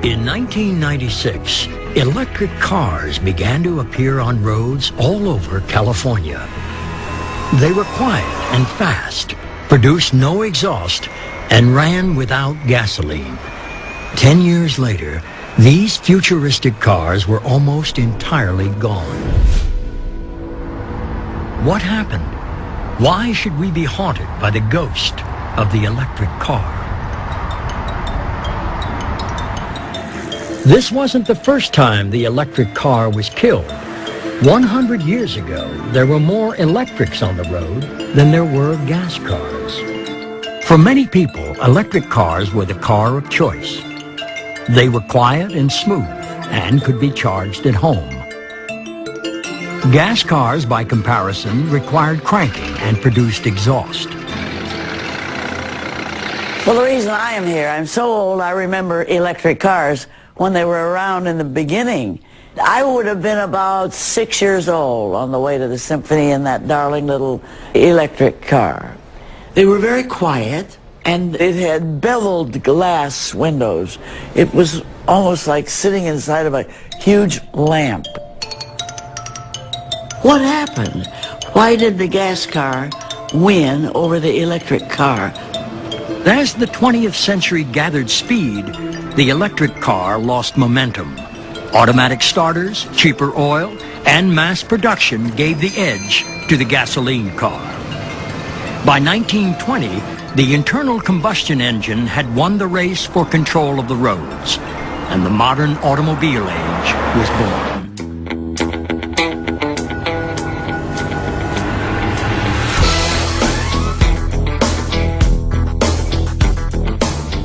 In 1996, electric cars began to appear on roads all over California. They were quiet and fast, produced no exhaust, and ran without gasoline. 10 years later, these futuristic cars were almost entirely gone. What happened? Why should we be haunted by the ghost of the electric car? This wasn't the first time the electric car was killed. 100 years ago, there were more electrics on the road than there were gas cars. For many people, electric cars were the car of choice. They were quiet and smooth and could be charged at home. Gas cars, by comparison, required cranking and produced exhaust. Well, the reason I am here, I'm so old I remember electric cars when they were around in the beginning. I would have been about 6 years old on the way to the symphony in that darling little electric car. They were very quiet, and it had beveled glass windows. It was almost like sitting inside of a huge lamp. What happened? Why did the gas car win over the electric car? As the 20th century gathered speed, the electric car lost momentum. Automatic starters, cheaper oil, and mass production gave the edge to the gasoline car. By 1920, the internal combustion engine had won the race for control of the roads, and the modern automobile age was born.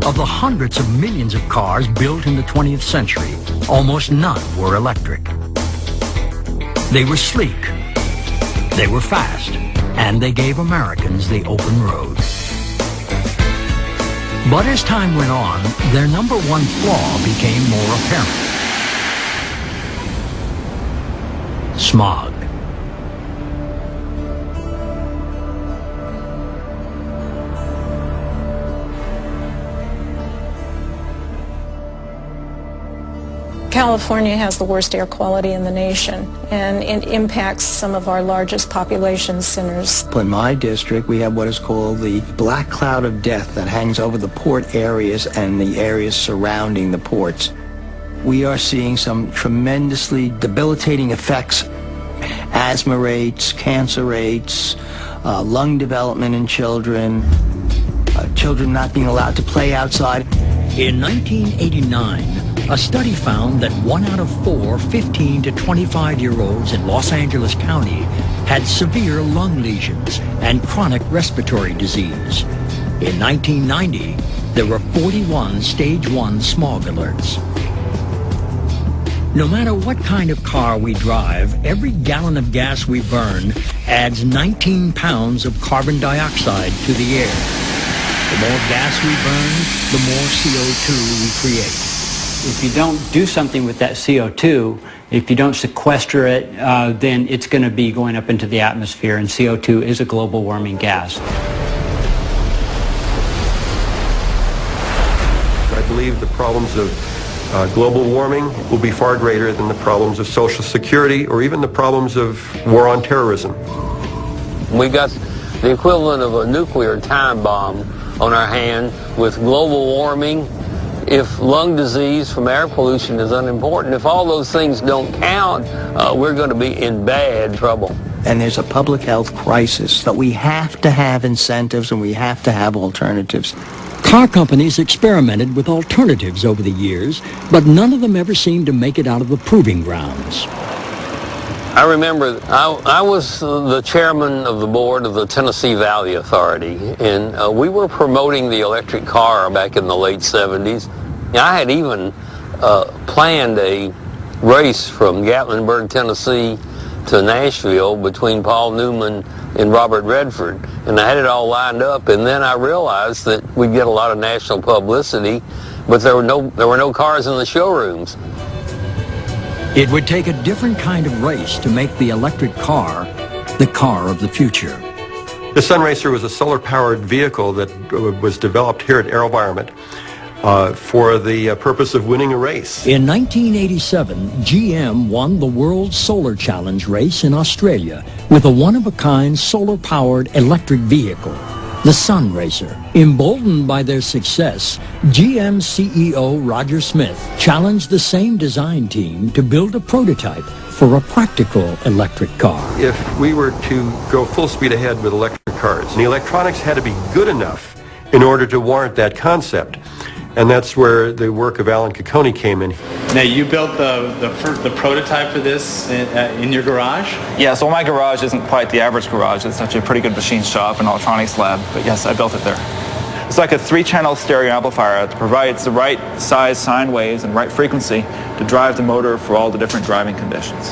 Of the hundreds of millions of cars built in the 20th century, almost none were electric. They were sleek, they were fast, and they gave Americans the open road. But as time went on, their number one flaw became more apparent. Smog. California has the worst air quality in the nation, and it impacts some of our largest population centers. In my district, we have what is called the black cloud of death that hangs over the port areas and the areas surrounding the ports. We are seeing some tremendously debilitating effects: asthma rates, cancer rates, lung development in children, children not being allowed to play outside. In 1989, a study found that 1 out of 4 15 to 25-year-olds in Los Angeles County had severe lung lesions and chronic respiratory disease. In 1990, there were 41 stage 1 smog alerts. No matter what kind of car we drive, every gallon of gas we burn adds 19 pounds of carbon dioxide to the air. The more gas we burn, the more CO2 we create. If you don't do something with that CO2, if you don't sequester it, then it's going to be going up into the atmosphere, and CO2 is a global warming gas. I believe the problems of global warming will be far greater than the problems of social security or even the problems of war on terrorism. We got the equivalent of a nuclear time bomb on our hand with global warming. If lung disease from air pollution is unimportant, if all those things don't count, we're going to be in bad trouble. And there's a public health crisis, that we have to have incentives and we have to have alternatives. Car companies experimented with alternatives over the years, but none of them ever seemed to make it out of the proving grounds. I remember I was the chairman of the board of the Tennessee Valley Authority, and we were promoting the electric car back in the late 70s. I had even planned a race from Gatlinburg, Tennessee to Nashville between Paul Newman and Robert Redford, and I had it all lined up, and then I realized that we'd get a lot of national publicity, but there were no cars in the showrooms. It would take a different kind of race to make the electric car the car of the future. The Sun Racer was a solar-powered vehicle that was developed here at AeroVironment. for the purpose of winning a race. In 1987, GM won the World Solar Challenge race in Australia with a one-of-a-kind solar-powered electric vehicle, the Sun Racer. Emboldened by their success, GM CEO Roger Smith challenged the same design team to build a prototype for a practical electric car. If we were to go full speed ahead with electric cars, the electronics had to be good enough in order to warrant that concept. And that's where the work of Alan Ciccone came in. Now, you built the prototype for this in your garage? Yeah, so my garage isn't quite the average garage. It's actually a pretty good machine shop and electronics lab. But yes, I built it there. It's like a 3-channel stereo amplifier that provides the right size sine waves and right frequency to drive the motor for all the different driving conditions.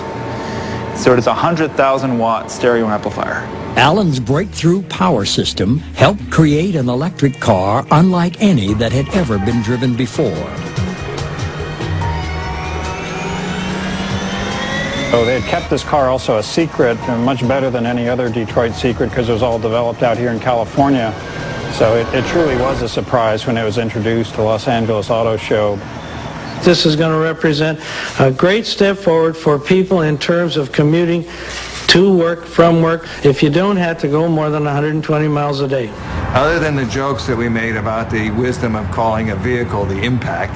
So it is a 100,000-watt stereo amplifier. Alan's breakthrough power system helped create an electric car unlike any that had ever been driven before. So they had kept this car also a secret, much better than any other Detroit secret, because it was all developed out here in California. So it truly was a surprise when it was introduced to the Los Angeles Auto Show. This is going to represent a great step forward for people in terms of commuting to work, from work, if you don't have to go more than 120 miles a day. Other than the jokes that we made about the wisdom of calling a vehicle the Impact,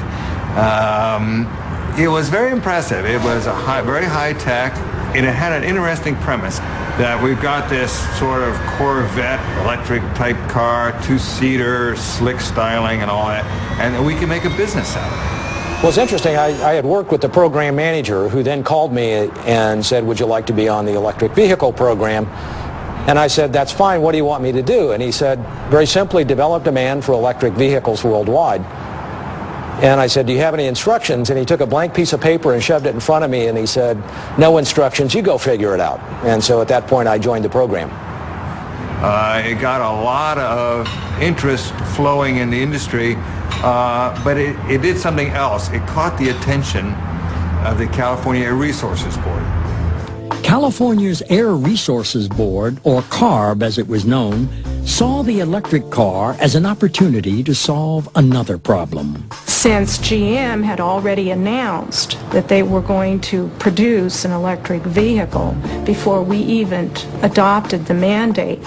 it was very impressive. It was very high tech, and it had an interesting premise that we've got this sort of Corvette electric type car, 2-seater, slick styling and all that, and that we can make a business out of it. Well, it's interesting. I had worked with the program manager who then called me and said, would you like to be on the electric vehicle program? And I said, that's fine. What do you want me to do? And he said, very simply, develop demand for electric vehicles worldwide. And I said, do you have any instructions? And he took a blank piece of paper and shoved it in front of me, and he said, no instructions, you go figure it out. And so at that point, I joined the program. It got a lot of interest flowing in the industry, but it did something else. It caught the attention of the California Air Resources Board. California's Air Resources Board, or CARB as it was known, saw the electric car as an opportunity to solve another problem. Since GM had already announced that they were going to produce an electric vehicle before we even adopted the mandate,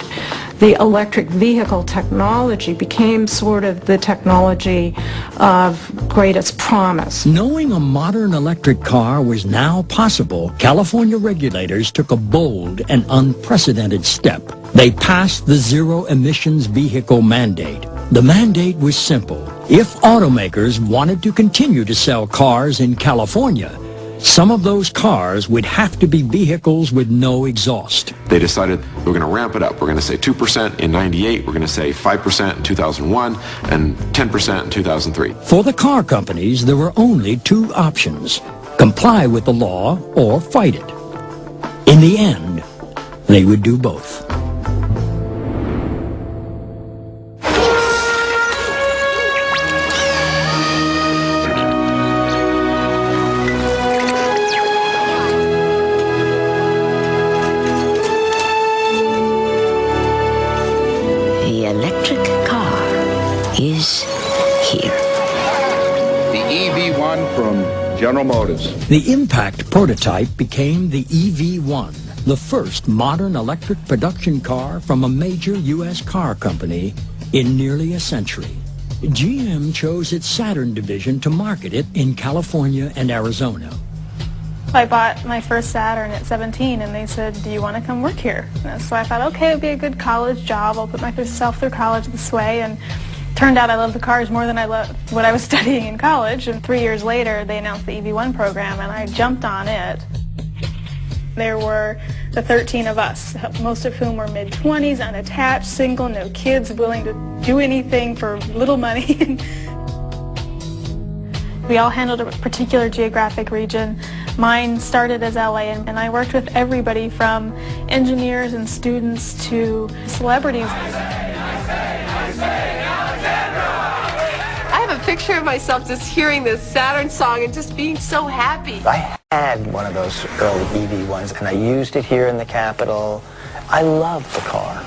the electric vehicle technology became sort of the technology of greatest promise. Knowing a modern electric car was now possible, California regulators took a bold and unprecedented step. They passed the Zero Emissions Vehicle Mandate. The mandate was simple. If automakers wanted to continue to sell cars in California, some of those cars would have to be vehicles with no exhaust. They decided we're going to ramp it up. We're going to say 2% in 98, we're going to say 5% in 2001, and 10% in 2003. For the car companies, there were only two options: comply with the law or fight it. In the end, they would do both. Is here. The EV1 from General Motors. The Impact prototype became the EV1, the first modern electric production car from a major U.S. car company in nearly a century. GM chose its Saturn division to market it in California and Arizona. I bought my first Saturn at 17, and they said, do you want to come work here? And so I thought, okay, it'll be a good college job. I'll put myself through college this way. And turned out I loved the cars more than I loved what I was studying in college. And 3 years later, they announced the EV1 program, and I jumped on it. There were the 13 of us, most of whom were mid-20s, unattached, single, no kids, willing to do anything for little money. We all handled a particular geographic region. Mine started as LA, and I worked with everybody from engineers and students to celebrities. I have a picture of myself just hearing this Saturn song and just being so happy. I had one of those early EV1s, and I used it here in the Capitol. I loved the car.